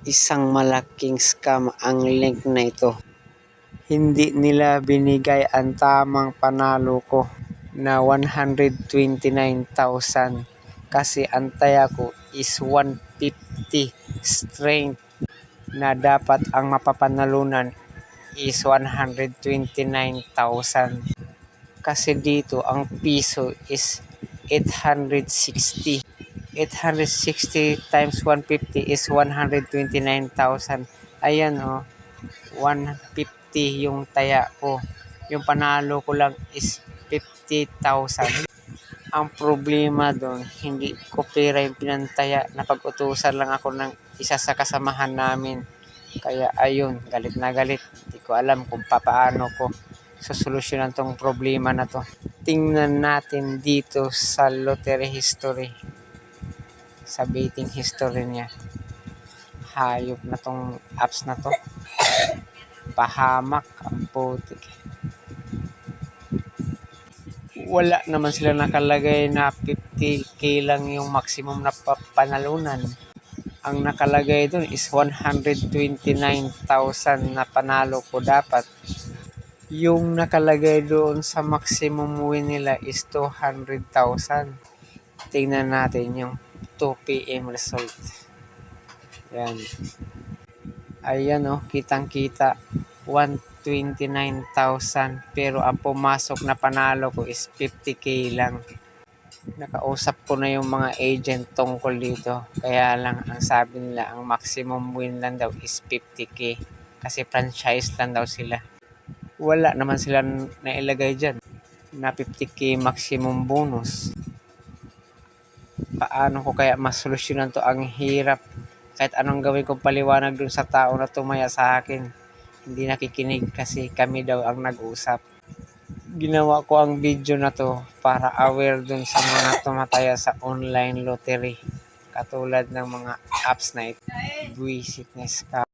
Isang malaking scam ang link na ito. Hindi nila binigay ang tamang panalo ko na 129,000 kasi ang taya ko is 150 strength na dapat ang mapapanalunan is 129,000. Kasi dito ang piso is 860. 860 times 150 is 129,000. Ayan oh, 150 yung taya ko. Yung panalo ko lang is 50,000. Ang problema doon, hindi ko pera yung pinantaya. Napag-utusan lang ako ng isa sa kasamahan namin. Kaya ayun, galit na galit. Hindi ko alam kung paano ko sosolusyonan tong problema na to. Tingnan natin dito sa lottery history. Sa betting history niya. Hayop na tong apps na to. Pahamak ang putik. Wala naman sila nakalagay na 50k lang yung maximum na panalunan. Ang nakalagay doon is 129,000 na panalo ko dapat. Yung nakalagay doon sa maximum win nila is 200,000. Tingnan natin yung 2 PM result. Yan. Ayan oh, kitang-kita 129,000 pero ang pumasok na panalo ko is 50k lang. Nakausap ko na yung mga agent tungkol dito. Kaya lang ang sabi nila ang maximum win lang daw is 50k kasi franchise lang daw sila. Wala naman sila nailagay dyan na 50k maximum bonus. Paano ko kaya masolusyonan to? Ang hirap. Kahit anong gawin kong paliwanag dun sa tao na tumaya sa akin, hindi nakikinig kasi kami daw ang nag-usap. Ginawa ko ang video na to para aware dun sa mga tumataya sa online lottery. Katulad ng mga apps na ito. Buisit na scam.